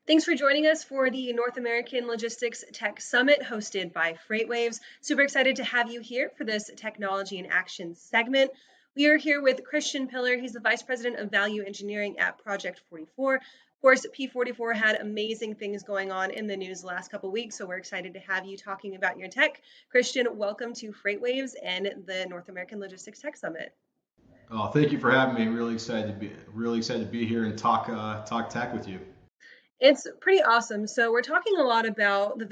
Thanks for joining us for the North American Logistics Tech Summit hosted by FreightWaves. Super excited to have you here for this Technology in Action segment. We are here with Christian Pillar. He's the Vice President of Value Engineering at Project 44. Of course, P44 had amazing things going on in the news the last couple of weeks, so we're excited to have you talking about your tech. Christian, welcome to FreightWaves and the North American Logistics Tech Summit. Oh, thank you for having me. Really excited to be here and talk tech with you. It's pretty awesome. So we're talking a lot about the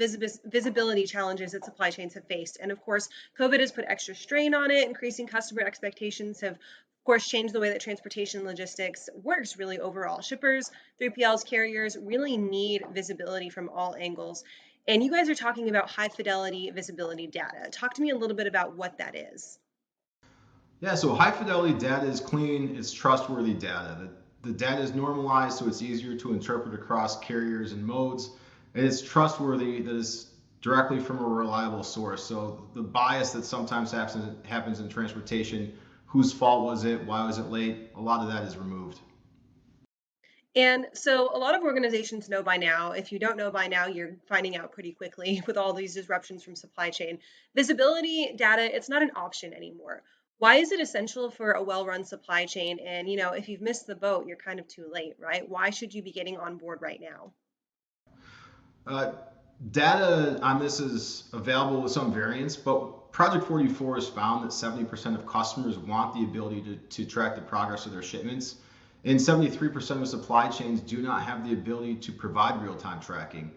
visibility challenges that supply chains have faced. And of course, COVID has put extra strain on it. Increasing customer expectations have, of course, changed the way that transportation and logistics works really overall. Shippers, 3PLs, carriers really need visibility from all angles. And you guys are talking about high fidelity visibility data. Talk to me a little bit about what that is. Yeah, so high fidelity data is clean, it's trustworthy data. The data is normalized so it's easier to interpret across carriers and modes, and it's trustworthy that it's directly from a reliable source. So the bias that sometimes happens in transportation, whose fault was it, why was it late, a lot of that is removed. And so a lot of organizations know by now. If you don't know by now, you're finding out pretty quickly with all these disruptions from supply chain. Visibility data, it's not an option anymore. Why is it essential for a well-run supply chain? And if you've missed the boat, you're kind of too late, right? Why should you be getting on board right now? Uh, Data on this is available with some variance, but Project 44 has found that 70% of customers want the ability to track the progress of their shipments, and 73% of supply chains do not have the ability to provide real-time tracking.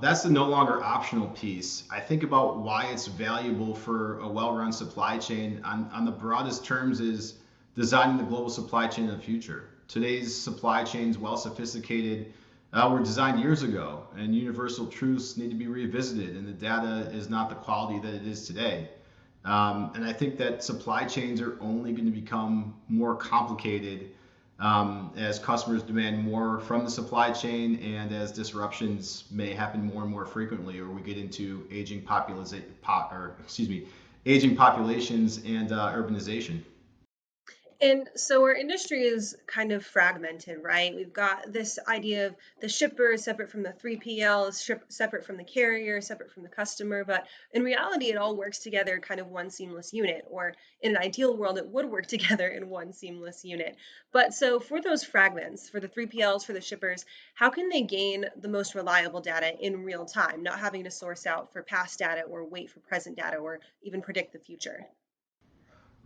That's the no longer optional piece. I think about why it's valuable for a well-run supply chain on the broadest terms is designing the global supply chain of the future. Today's supply chains, well sophisticated, were designed years ago, and universal truths need to be revisited, and the data is not the quality that it is today. And I think that supply chains are only going to become more complicated as customers demand more from the supply chain and as disruptions may happen more and more frequently, or we get into aging populations and urbanization. And so our industry is kind of fragmented, right? We've got this idea of the shipper is separate from the 3PL, separate from the carrier, separate from the customer. But in reality, it all works together kind of one seamless unit. Or in an ideal world, it would work together in one seamless unit. But so for those fragments, for the 3PLs, for the shippers, how can they gain the most reliable data in real time, not having to source out for past data or wait for present data or even predict the future?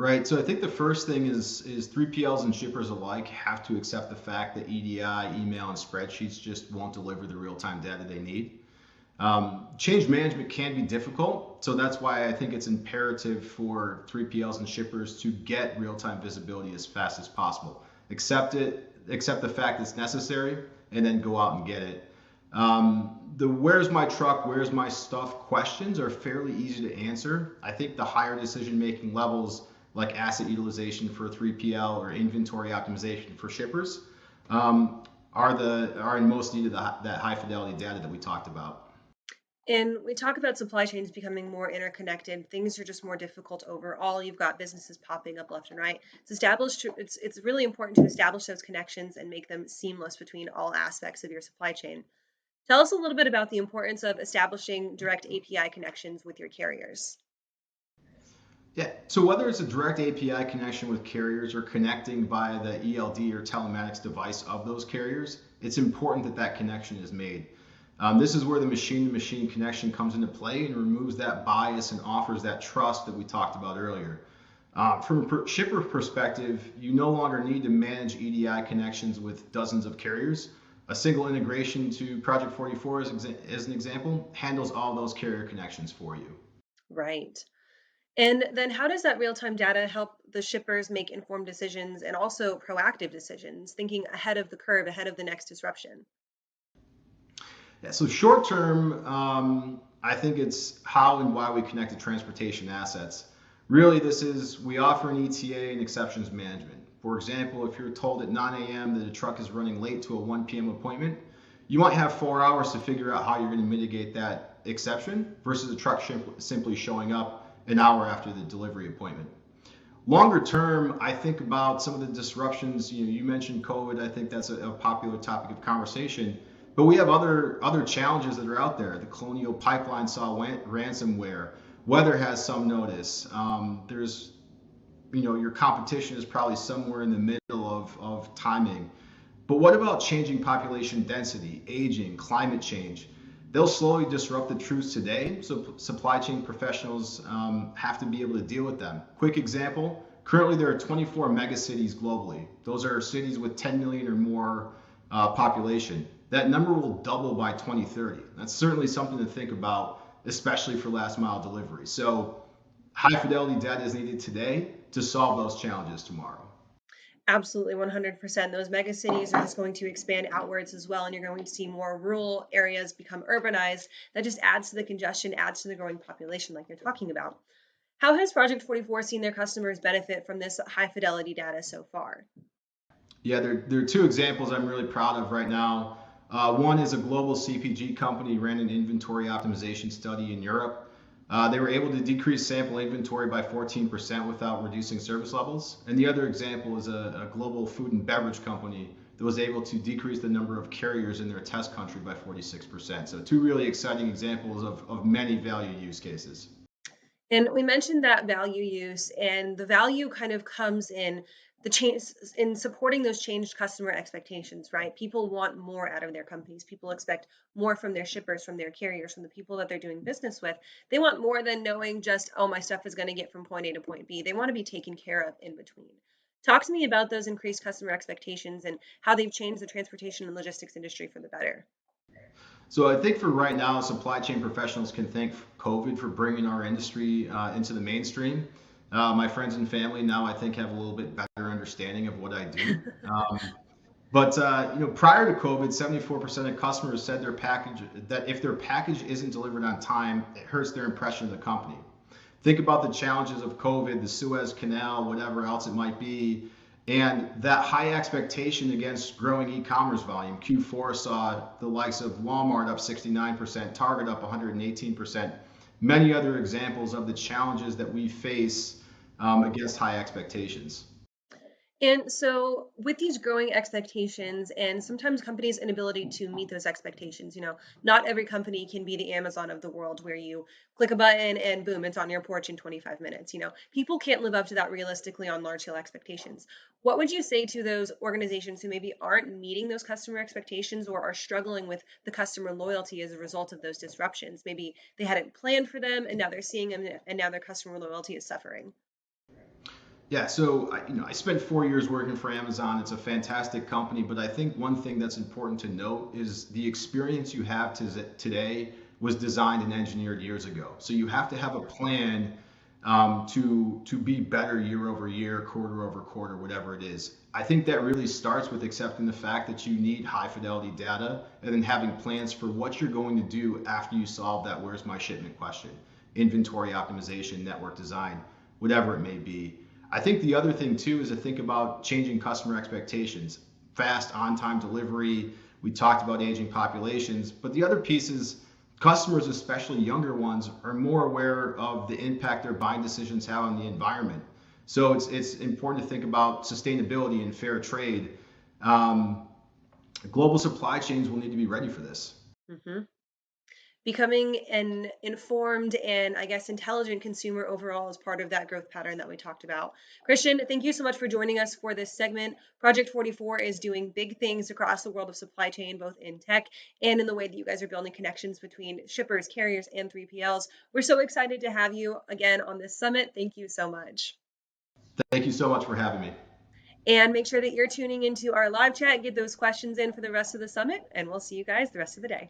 Right. So I think the first thing is 3PLs and shippers alike have to accept the fact that EDI, email, and spreadsheets just won't deliver the real-time data they need. Change management can be difficult, so that's why I think it's imperative for 3PLs and shippers to get real-time visibility as fast as possible. Accept the fact it's necessary, and then go out and get it. The where's my truck, where's my stuff questions are fairly easy to answer. I think the higher decision-making levels, like asset utilization for 3PL or inventory optimization for shippers, are in most need of that high fidelity data that we talked about. And we talk about supply chains becoming more interconnected. Things are just more difficult overall. You've got businesses popping up left and right. It's really important to establish those connections and make them seamless between all aspects of your supply chain. Tell us a little bit about the importance of establishing direct API connections with your carriers. Yeah. So whether it's a direct API connection with carriers or connecting via the ELD or telematics device of those carriers, it's important that that connection is made. This is where the machine-to-machine connection comes into play and removes that bias and offers that trust that we talked about earlier. From a shipper perspective, you no longer need to manage EDI connections with dozens of carriers. A single integration to Project 44, as an example, handles all those carrier connections for you. Right. And then how does that real-time data help the shippers make informed decisions and also proactive decisions, thinking ahead of the curve, ahead of the next disruption? Yeah, so short term, I think it's how and why we connect to transportation assets. Really, we offer an ETA and exceptions management. For example, if you're told at 9 a.m. that a truck is running late to a 1 p.m. appointment, you might have 4 hours to figure out how you're going to mitigate that exception versus a truck simply showing up an hour after the delivery appointment. Longer term, I think about some of the disruptions. You mentioned COVID. I think that's a popular topic of conversation. But we have other challenges that are out there. The Colonial Pipeline saw ransomware. Weather has some notice. There's your competition is probably somewhere in the middle of timing. But what about changing population density, aging, climate change? They'll slowly disrupt the truths today, so supply chain professionals have to be able to deal with them. Quick example, currently there are 24 megacities globally. Those are cities with 10 million or more population. That number will double by 2030. That's certainly something to think about, especially for last mile delivery. So high fidelity data is needed today to solve those challenges tomorrow. Absolutely, 100%. Those mega cities are just going to expand outwards as well, and you're going to see more rural areas become urbanized. That just adds to the congestion, adds to the growing population, like you're talking about. How has Project 44 seen their customers benefit from this high fidelity data so far? Yeah, there are two examples I'm really proud of right now. One is a global CPG company ran an inventory optimization study in Europe. They were able to decrease sample inventory by 14% without reducing service levels. And the other example is a global food and beverage company that was able to decrease the number of carriers in their test country by 46%. So two really exciting examples of many value use cases. And we mentioned that value use, and the value kind of comes in the change in supporting those changed customer expectations, right? People want more out of their companies. People expect more from their shippers, from their carriers, from the people that they're doing business with. They want more than knowing just, oh, my stuff is going to get from point A to point B. They want to be taken care of in between. Talk to me about those increased customer expectations and how they've changed the transportation and logistics industry for the better. So I think for right now, supply chain professionals can thank COVID for bringing our industry into the mainstream. My friends and family now I think have a little bit better understanding of what I do. But prior to COVID, 74% of customers said that if their package isn't delivered on time, it hurts their impression of the company. Think about the challenges of COVID, the Suez Canal, whatever else it might be, and that high expectation against growing e-commerce volume. Q4 saw the likes of Walmart up 69%, Target up 118%, many other examples of the challenges that we face against high expectations. And so, with these growing expectations, and sometimes companies' inability to meet those expectations, not every company can be the Amazon of the world where you click a button and boom, it's on your porch in 25 minutes. People can't live up to that realistically on large scale expectations. What would you say to those organizations who maybe aren't meeting those customer expectations or are struggling with the customer loyalty as a result of those disruptions? Maybe they hadn't planned for them and now they're seeing them and now their customer loyalty is suffering. Yeah, so I spent 4 years working for Amazon. It's a fantastic company, but I think one thing that's important to note is the experience you have today was designed and engineered years ago. So you have to have a plan to be better year over year, quarter over quarter, whatever it is. I think that really starts with accepting the fact that you need high fidelity data and then having plans for what you're going to do after you solve that where's my shipment question, inventory optimization, network design, whatever it may be. I think the other thing too is to think about changing customer expectations, fast on-time delivery. We talked about aging populations, but the other piece is customers, especially younger ones, are more aware of the impact their buying decisions have on the environment. So it's important to think about sustainability and fair trade. Um, Global supply chains will need to be ready for this. Mhm. Becoming an informed and I guess intelligent consumer overall is part of that growth pattern that we talked about. Christian, thank you so much for joining us for this segment. Project 44 is doing big things across the world of supply chain, both in tech and in the way that you guys are building connections between shippers, carriers, and 3PLs. We're so excited to have you again on this summit. Thank you so much. Thank you so much for having me. And make sure that you're tuning into our live chat, get those questions in for the rest of the summit, and we'll see you guys the rest of the day.